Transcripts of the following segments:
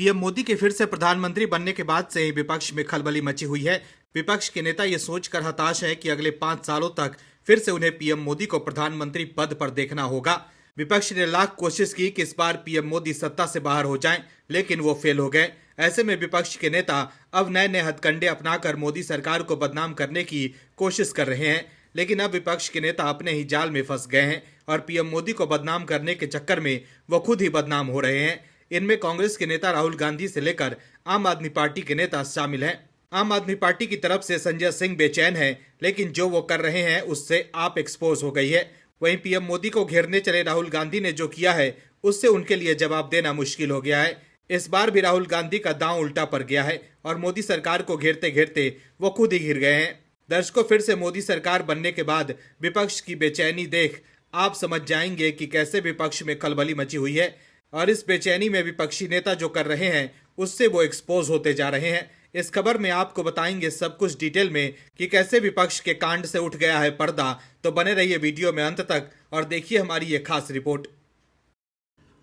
PM Modi के फिर से प्रधानमंत्री बनने के बाद से ही विपक्ष में खलबली मची हुई है। विपक्ष के नेता ये सोचकर हताश हैं कि अगले 5 सालों तक फिर से उन्हें पीएम मोदी को प्रधानमंत्री पद पर देखना होगा। विपक्ष ने लाख कोशिश की कि इस बार पीएम मोदी सत्ता से बाहर हो जाएं, लेकिन वो फेल हो गए। ऐसे में विपक्ष के नेता अब नए नए हथकंडे अपनाकर मोदी सरकार को बदनाम करने की कोशिश कर रहे हैं। लेकिन अब विपक्ष के नेता अपने ही जाल में फंस गए हैं और पीएम मोदी को बदनाम करने के चक्कर में वो खुद ही बदनाम हो रहे हैं। इनमें कांग्रेस के नेता राहुल गांधी से लेकर आम आदमी पार्टी के नेता शामिल हैं। आम आदमी पार्टी की तरफ से संजय सिंह बेचैन है, लेकिन जो वो कर रहे हैं उससे आप एक्सपोज हो गई है। वहीं पीएम मोदी को घेरने चले राहुल गांधी ने जो किया है उससे उनके लिए जवाब देना मुश्किल हो गया है। इस बार भी राहुल गांधी का दांव उल्टा पड़ गया है और मोदी सरकार को घेरते घेरते वो खुद ही घिर गए हैं। दर्शकों, फिर से मोदी सरकार बनने के बाद विपक्ष की बेचैनी देख आप समझ जाएंगे कि कैसे विपक्ष में खलबली मची हुई है और इस बेचैनी में विपक्षी नेता जो कर रहे हैं उससे वो एक्सपोज होते जा रहे हैं। इस खबर में आपको बताएंगे सब कुछ डिटेल में कि कैसे विपक्ष के कांड से उठ गया है पर्दा। तो बने रहिए वीडियो में अंत तक और देखिए हमारी ये खास रिपोर्ट।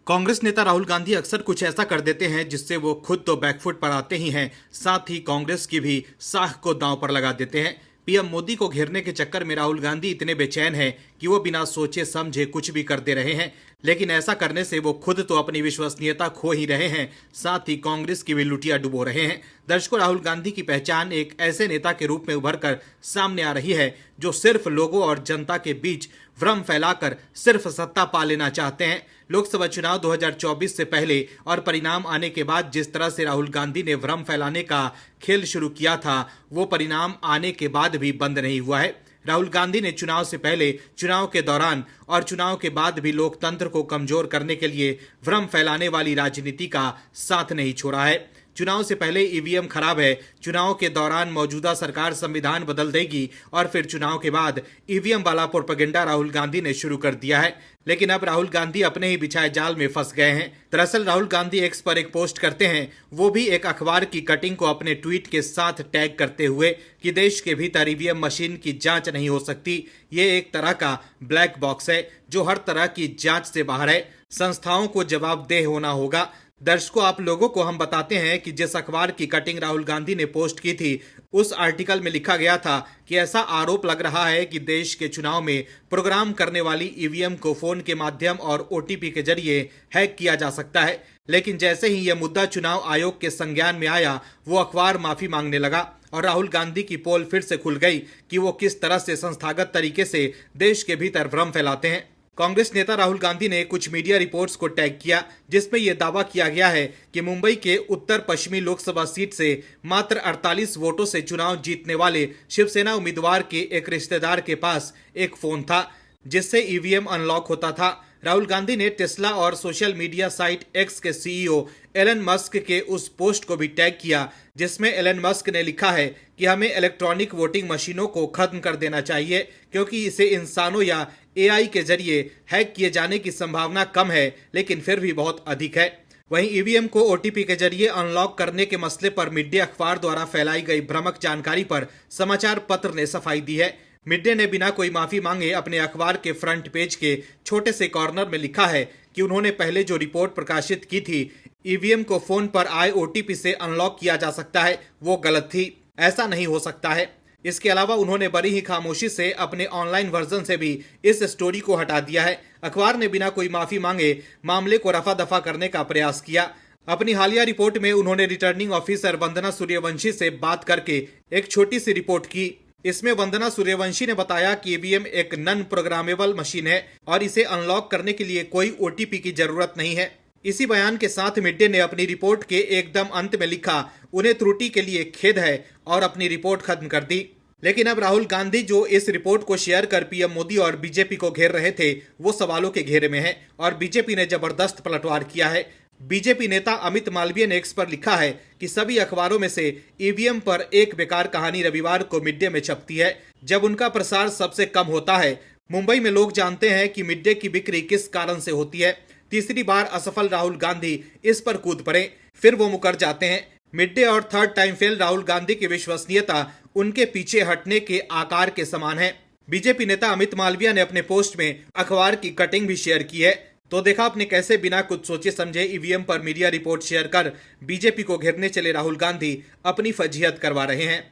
कांग्रेस नेता राहुल गांधी अक्सर कुछ ऐसा कर देते हैं जिससे वो खुद तो बैकफुट पर आते ही हैं, साथ ही कांग्रेस की भी साख को दांव पर लगा देते हैं। पीएम मोदी को घेरने के चक्कर में राहुल गांधी इतने बेचैन हैं कि वो बिना सोचे समझे कुछ भी कर दे रहे हैं। लेकिन ऐसा करने से वो खुद तो अपनी विश्वसनीयता खो ही रहे हैं, साथ ही कांग्रेस की भी लुटिया डुबो रहे हैं। दर्शकों, राहुल गांधी की पहचान एक ऐसे नेता के रूप में उभर कर सामने आ रही है जो सिर्फ लोगों और जनता के बीच भ्रम फैलाकर सिर्फ सत्ता पा लेना चाहते हैं। लोकसभा चुनाव 2024 से पहले और परिणाम आने के बाद जिस तरह से राहुल गांधी ने भ्रम फैलाने का खेल शुरू किया था, वो परिणाम आने के बाद भी बंद नहीं हुआ है। राहुल गांधी ने चुनाव से पहले, चुनाव के दौरान और चुनाव के बाद भी लोकतंत्र को कमजोर करने के लिए भ्रम फैलाने वाली राजनीति का साथ नहीं छोड़ा है। चुनाव से पहले ईवीएम खराब है, चुनाव के दौरान मौजूदा सरकार संविधान बदल देगी और फिर चुनाव के बाद ईवीएम वाला प्रोपेगेंडा राहुल गांधी ने शुरू कर दिया है। लेकिन अब राहुल गांधी अपने ही बिछाए जाल में फंस गए हैं। दरअसल राहुल गांधी एक्स पर एक पोस्ट करते हैं, वो भी एक अखबार की कटिंग को अपने ट्वीट के साथ टैग करते हुए कि देश के भीतर ईवीएम मशीन की जांच नहीं हो सकती। ये एक तरह का ब्लैक बॉक्स है जो हर तरह की जांच से बाहर है। संस्थाओं को जवाबदेह होना होगा। दर्शकों, आप लोगों को हम बताते हैं कि जिस अखबार की कटिंग राहुल गांधी ने पोस्ट की थी उस आर्टिकल में लिखा गया था कि ऐसा आरोप लग रहा है कि देश के चुनाव में प्रोग्राम करने वाली ईवीएम को फोन के माध्यम और ओटीपी के जरिए हैक किया जा सकता है। लेकिन जैसे ही यह मुद्दा चुनाव आयोग के संज्ञान में आया, वो अखबार माफी मांगने लगा और राहुल गांधी की पोल फिर से खुल गई कि वो किस तरह से संस्थागत तरीके से देश के भीतर भ्रम फैलाते हैं। कांग्रेस नेता राहुल गांधी ने कुछ मीडिया रिपोर्ट्स को टैग किया जिसमें यह दावा किया गया है कि मुंबई के उत्तर पश्चिमी लोकसभा सीट से मात्र 48 वोटों से चुनाव जीतने वाले शिवसेना उम्मीदवार के एक रिश्तेदार के पास एक फोन था जिससे ईवीएम अनलॉक होता था। राहुल गांधी ने टेस्ला और सोशल मीडिया साइट एक्स के सीईओ एलन मस्क के उस पोस्ट को भी टैग किया जिसमें एलन मस्क ने लिखा है कि हमें इलेक्ट्रॉनिक वोटिंग मशीनों को खत्म कर देना चाहिए क्योंकि इसे इंसानों या एआई के जरिए हैक किए जाने की संभावना कम है, लेकिन फिर भी बहुत अधिक है। वहीं ईवीएम को ओटीपी के जरिए अनलॉक करने के मसले पर मिड डे अखबार द्वारा फैलाई गई भ्रामक जानकारी पर समाचार पत्र ने सफाई दी है। मिड डे ने बिना कोई माफी मांगे अपने अखबार के फ्रंट पेज के छोटे से कॉर्नर में लिखा है कि उन्होंने पहले जो रिपोर्ट प्रकाशित की थी ईवीएम को फोन पर आए ओटीपी से अनलॉक किया जा सकता है, वो गलत थी, ऐसा नहीं हो सकता है। इसके अलावा उन्होंने बड़ी ही खामोशी से अपने ऑनलाइन वर्जन से भी इस स्टोरी को हटा दिया है। अखबार ने बिना कोई माफी मांगे मामले को रफा दफा करने का प्रयास किया। अपनी हालिया रिपोर्ट में उन्होंने रिटर्निंग ऑफिसर वंदना सूर्यवंशी से बात करके एक छोटी सी रिपोर्ट की। इसमें वंदना सूर्यवंशी ने बताया कि ईवीएम एक नॉन प्रोग्रामेबल मशीन है और इसे अनलॉक करने के लिए कोई ओटीपी की जरूरत नहीं है। इसी बयान के साथ मिड डे ने अपनी रिपोर्ट के एकदम अंत में लिखा, उन्हें त्रुटि के लिए खेद है, और अपनी रिपोर्ट खत्म कर दी। लेकिन अब राहुल गांधी जो इस रिपोर्ट को शेयर कर पीएम मोदी और बीजेपी को घेर रहे थे वो सवालों के घेरे में है और बीजेपी ने जबरदस्त पलटवार किया है। बीजेपी नेता अमित मालवीय ने एक्स पर लिखा है कि सभी अखबारों में से ईवीएम पर एक बेकार कहानी रविवार को मिड डे में छपती है जब उनका प्रसार सबसे कम होता है। मुंबई में लोग जानते हैं कि मिड डे की बिक्री किस कारण से होती है। तीसरी बार असफल राहुल गांधी इस पर कूद पड़े, फिर वो मुकर जाते हैं। मिड डे और third time fail Rahul Gandhi की विश्वसनीयता उनके पीछे हटने के आकार के समान है। बीजेपी नेता अमित मालवीय ने अपने पोस्ट में अखबार की कटिंग भी शेयर की है तो देखा आपने कैसे बिना कुछ सोचे समझे ईवीएम पर मीडिया रिपोर्ट शेयर कर बीजेपी को घेरने चले राहुल गांधी अपनी फजीहत करवा रहे हैं।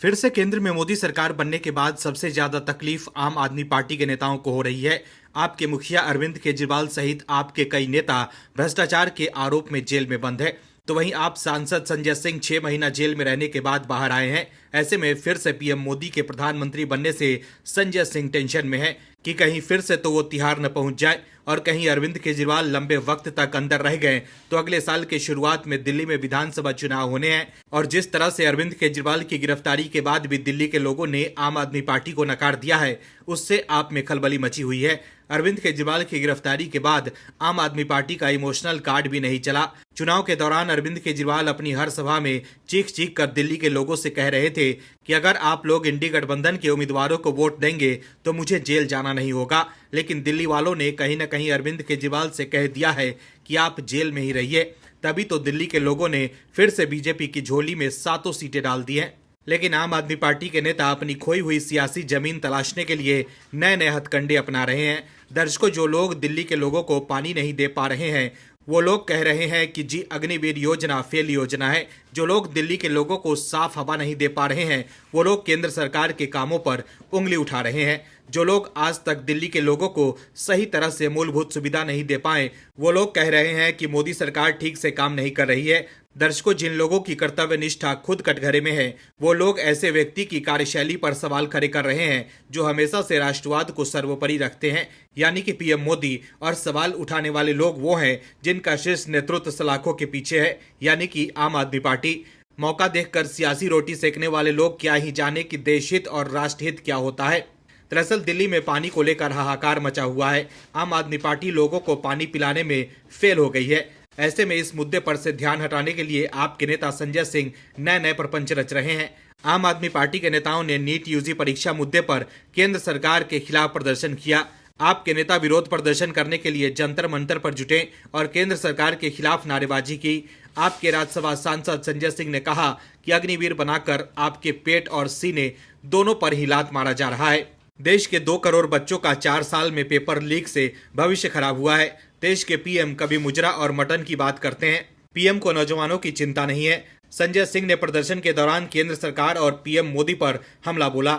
फिर से केंद्र में मोदी सरकार बनने के बाद सबसे ज्यादा तकलीफ आम आदमी पार्टी के नेताओं को हो रही है। आपके मुखिया अरविंद केजरीवाल सहित आपके कई नेता भ्रष्टाचार के आरोप में जेल में बंद है। तो वहीं आप सांसद संजय सिंह 6 महीना जेल में रहने के बाद बाहर आए हैं। ऐसे में फिर से पीएम मोदी के प्रधानमंत्री बनने से संजय सिंह टेंशन में है कि कहीं फिर से तो वो तिहाड़ न पहुंच जाए, और कहीं अरविंद केजरीवाल लंबे वक्त तक अंदर रह गए तो अगले साल के शुरुआत में दिल्ली में विधानसभा चुनाव होने हैं। और जिस तरह से अरविंद केजरीवाल की गिरफ्तारी के बाद भी दिल्ली के लोगों ने आम आदमी पार्टी को नकार दिया है, उससे आप में खलबली मची हुई है। अरविंद केजरीवाल की गिरफ्तारी के बाद आम आदमी पार्टी का इमोशनल कार्ड भी नहीं चला। चुनाव के दौरान अरविंद केजरीवाल अपनी हर सभा में चीख चीख कर दिल्ली के लोगों से कह रहे थे कि अगर आप लोग इंडी गठबंधन के उम्मीदवारों को वोट देंगे तो मुझे जेल जाना नहीं होगा। लेकिन दिल्ली वालों ने कहीं न कहीं अरविंद केजरीवाल से कह दिया है कि आप जेल में ही रहिए। तभी तो दिल्ली के लोगों ने फिर से बीजेपी की झोली में 7 सीटें डाल दी हैं। लेकिन आम आदमी पार्टी के नेता अपनी खोई हुई सियासी जमीन तलाशने के लिए नए नए हथकंडे अपना रहे हैं। दर्शकों, जो लोग दिल्ली के लोगों को पानी नहीं दे पा रहे हैं वो लोग कह रहे हैं कि जी अग्निवीर योजना फेल योजना है। जो लोग दिल्ली के लोगों को साफ हवा नहीं दे पा रहे हैं वो लोग केंद्र सरकार के कामों पर उंगली उठा रहे हैं। जो लोग आज तक दिल्ली के लोगों को सही तरह से मूलभूत सुविधा नहीं दे पाए वो लोग कह रहे हैं कि मोदी सरकार ठीक से काम नहीं कर रही है। दर्शकों, जिन लोगों की कर्तव्य निष्ठा खुद कटघरे में है वो लोग ऐसे व्यक्ति की कार्यशैली पर सवाल खड़े कर रहे हैं जो हमेशा से राष्ट्रवाद को सर्वोपरि रखते हैं, यानी कि पीएम मोदी। और सवाल उठाने वाले लोग वो हैं जिनका शीर्ष नेतृत्व सलाखों के पीछे है, यानी कि आम आदमी पार्टी। मौका देखकर सियासी रोटी सेकने वाले लोग क्या ही जाने कि देशहित और राष्ट्रहित क्या होता है। दरअसल दिल्ली में पानी को लेकर हाहाकार मचा हुआ है। आम आदमी पार्टी लोगों को पानी पिलाने में फेल हो गई है। ऐसे में इस मुद्दे पर से ध्यान हटाने के लिए आपके नेता संजय सिंह नए नए प्रपंच रच रहे हैं। आम आदमी पार्टी के नेताओं ने नीट यूजी परीक्षा मुद्दे पर केंद्र सरकार के खिलाफ प्रदर्शन किया। आपके नेता विरोध प्रदर्शन करने के लिए जंतर मंतर पर जुटे और केंद्र सरकार के खिलाफ नारेबाजी की। आपके राज्यसभा सांसद संजय सिंह ने कहा कि अग्निवीर बनाकर आपके पेट और सीने दोनों पर ही लात मारा जा रहा है। देश के 2 करोड़ बच्चों का 4 साल में पेपर लीक से भविष्य खराब हुआ है। देश के पीएम कभी मुजरा और मटन की बात करते हैं, पीएम को नौजवानों की चिंता नहीं है। संजय सिंह ने प्रदर्शन के दौरान केंद्र सरकार और पीएम मोदी पर हमला बोला।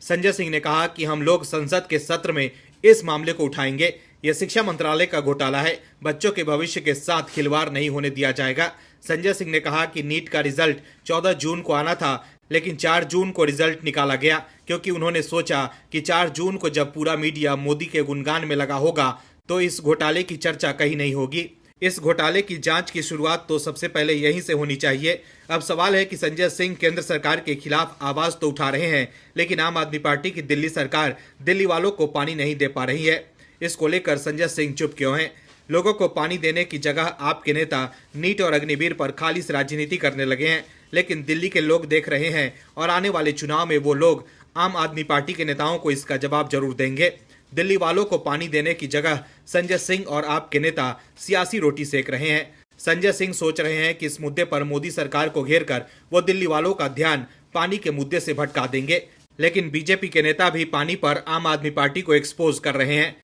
संजय सिंह ने कहा कि हम लोग संसद के सत्र में इस मामले को उठाएंगे। यह शिक्षा मंत्रालय का घोटाला है, बच्चों के भविष्य के साथ खिलवाड़ नहीं होने दिया जाएगा। संजय सिंह ने कहा कि नीट का रिजल्ट 14 जून को आना था, लेकिन 4 जून को रिजल्ट निकाला गया क्योंकि उन्होंने सोचा कि 4 जून को जब पूरा मीडिया मोदी के गुणगान में लगा होगा तो इस घोटाले की चर्चा कहीं नहीं होगी। इस घोटाले की जांच की शुरुआत तो सबसे पहले यहीं से होनी चाहिए। अब सवाल है कि संजय सिंह केंद्र सरकार के खिलाफ आवाज तो उठा रहे हैं, लेकिन आम आदमी पार्टी की दिल्ली सरकार दिल्ली वालों को पानी नहीं दे पा रही है। इसको लेकर संजय सिंह चुप क्यों हैं? लोगों को पानी देने की जगह आपके नेता नीट और अग्निवीर पर खालिश राजनीति करने लगे हैं। लेकिन दिल्ली के लोग देख रहे हैं और आने वाले चुनाव में वो लोग आम आदमी पार्टी के नेताओं को इसका जवाब जरूर देंगे। दिल्ली वालों को पानी देने की जगह संजय सिंह और आपके नेता सियासी रोटी सेक रहे हैं। संजय सिंह सोच रहे हैं कि इस मुद्दे पर मोदी सरकार को घेरकर वो दिल्ली वालों का ध्यान पानी के मुद्दे से भटका देंगे। लेकिन बीजेपी के नेता भी पानी पर आम आदमी पार्टी को एक्सपोज कर रहे हैं।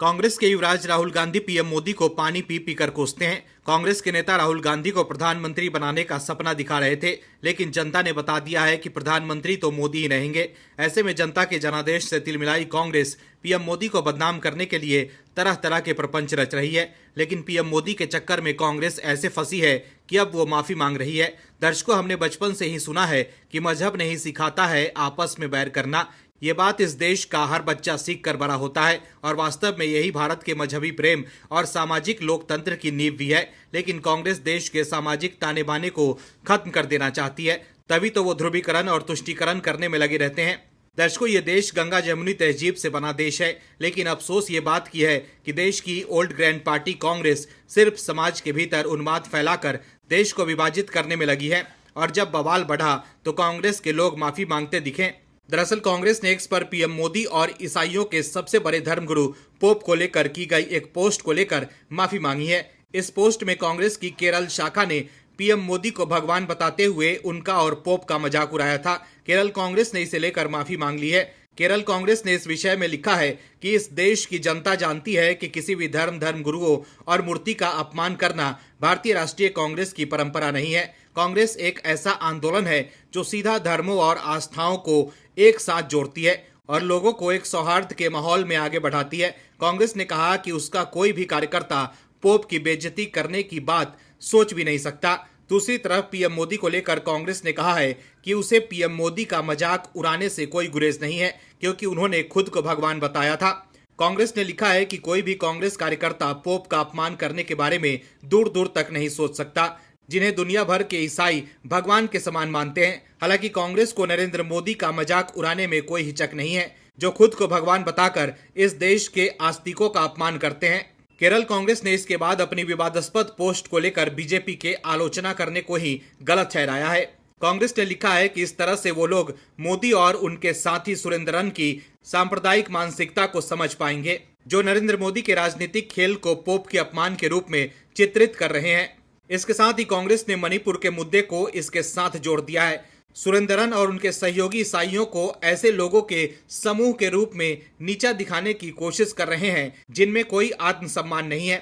कांग्रेस के युवराज राहुल गांधी पीएम मोदी को पानी पी पी कर कोसते हैं। कांग्रेस के नेता राहुल गांधी को प्रधानमंत्री बनाने का सपना दिखा रहे थे, लेकिन जनता ने बता दिया है कि प्रधानमंत्री तो मोदी ही रहेंगे। ऐसे में जनता के जनादेश से तिलमिलाई कांग्रेस पीएम मोदी को बदनाम करने के लिए तरह तरह के प्रपंच रच रही है। लेकिन पीएम मोदी के चक्कर में कांग्रेस ऐसे फंसी है कि अब वो माफी मांग रही है। दर्शकों, हमने बचपन से ही सुना है कि मजहब नहीं सिखाता है आपस में बैर करना। ये बात इस देश का हर बच्चा सीख कर बड़ा होता है और वास्तव में यही भारत के मजहबी प्रेम और सामाजिक लोकतंत्र की नींव भी है। लेकिन कांग्रेस देश के सामाजिक ताने बाने को खत्म कर देना चाहती है, तभी तो वो ध्रुवीकरण और तुष्टीकरण करने में लगे रहते हैं। दर्शकों, ये देश गंगा जमुनी तहजीब से बना देश है, लेकिन अफसोस ये बात की है कि देश की ओल्ड ग्रैंड पार्टी कांग्रेस सिर्फ समाज के भीतर उन्माद फैलाकर देश को विभाजित करने में लगी है। और जब बवाल बढ़ा तो कांग्रेस के लोग माफी मांगते दिखे। दरअसल कांग्रेस ने एक्स पर पीएम मोदी और ईसाइयों के सबसे बड़े धर्मगुरु पोप को लेकर की गई एक पोस्ट को लेकर माफी मांगी है। इस पोस्ट में कांग्रेस की केरल शाखा ने पीएम मोदी को भगवान बताते हुए उनका और पोप का मजाक उड़ाया था। केरल कांग्रेस ने इसे लेकर माफी मांग ली है। केरल कांग्रेस ने इस विषय में लिखा है कि इस देश की जनता जानती है कि किसी भी धर्म गुरुओं और मूर्ति का अपमान करना भारतीय राष्ट्रीय कांग्रेस की परंपरा नहीं है। कांग्रेस एक ऐसा आंदोलन है जो सीधा धर्मों और आस्थाओं को एक साथ जोड़ती है और लोगों को एक सौहार्द के माहौल में आगे बढ़ाती है। कांग्रेस ने कहा कि उसका कोई भी कार्यकर्ता पोप की बेइज्जती करने की बात सोच भी नहीं सकता। दूसरी तरफ पीएम मोदी को लेकर कांग्रेस ने कहा है कि उसे पीएम मोदी का मजाक उड़ाने से कोई गुरेज नहीं है, क्योंकि उन्होंने खुद को भगवान बताया था। कांग्रेस ने लिखा है कि कोई भी कांग्रेस कार्यकर्ता पोप का अपमान करने के बारे में दूर दूर तक नहीं सोच सकता, जिन्हें दुनिया भर के ईसाई भगवान के समान मानते हैं। हालांकि कांग्रेस को नरेंद्र मोदी का मजाक उड़ाने में कोई हिचक नहीं है, जो खुद को भगवान बताकर इस देश के आस्तिकों का अपमान करते हैं। केरल कांग्रेस ने इसके बाद अपनी विवादास्पद पोस्ट को लेकर बीजेपी के आलोचना करने को ही गलत ठहराया है। कांग्रेस ने लिखा है कि इस तरह से वो लोग मोदी और उनके साथी सुरेंद्रन की सांप्रदायिक मानसिकता को समझ पाएंगे, जो नरेंद्र मोदी के राजनीतिक खेल को पोप के अपमान के रूप में चित्रित कर रहे हैं। इसके साथ ही कांग्रेस ने मणिपुर के मुद्दे को इसके साथ जोड़ दिया है। सुरेंद्रन और उनके सहयोगी ईसाइयों को ऐसे लोगों के समूह के रूप में नीचा दिखाने की कोशिश कर रहे हैं जिनमें कोई आत्मसम्मान नहीं है।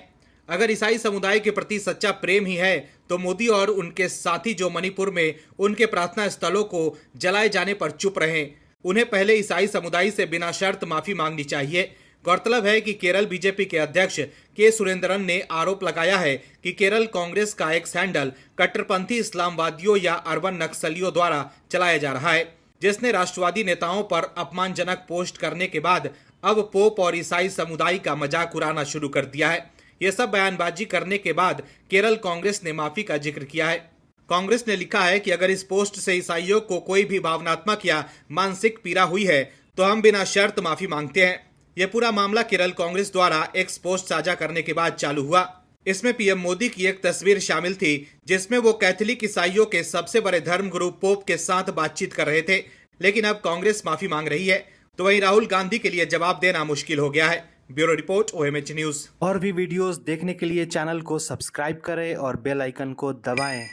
अगर ईसाई समुदाय के प्रति सच्चा प्रेम ही है तो मोदी और उनके साथी जो मणिपुर में उनके प्रार्थना स्थलों को जलाए जाने पर चुप रहे, उन्हें पहले ईसाई समुदाय से बिना शर्त माफी मांगनी चाहिए। गौरतलब है कि केरल बीजेपी के अध्यक्ष के सुरेंद्रन ने आरोप लगाया है कि केरल कांग्रेस का एक सैंडल कट्टरपंथी इस्लामवादियों या अर्बन नक्सलियों द्वारा चलाया जा रहा है, जिसने राष्ट्रवादी नेताओं पर अपमानजनक पोस्ट करने के बाद अब पोप और ईसाई समुदाय का मजाक उड़ाना शुरू कर दिया है। ये सब बयानबाजी करने के बाद केरल कांग्रेस ने माफी का जिक्र किया है। कांग्रेस ने लिखा है कि अगर इस पोस्ट से ईसाइयों को कोई भी भावनात्मक या मानसिक पीड़ा हुई है तो हम बिना शर्त माफी मांगते हैं। यह पूरा मामला केरल कांग्रेस द्वारा एक्स पोस्ट साझा करने के बाद चालू हुआ। इसमें पीएम मोदी की एक तस्वीर शामिल थी जिसमें वो कैथोलिक ईसाइयों के सबसे बड़े धर्मगुरु पोप के साथ बातचीत कर रहे थे, लेकिन अब कांग्रेस माफी मांग रही है, तो वहीं राहुल गांधी के लिए जवाब देना मुश्किल हो गया है। Bureau report, OMH news. और भी वीडियोस देखने के लिए चैनल को सब्सक्राइब करें और बेल आइकन को दबाएं।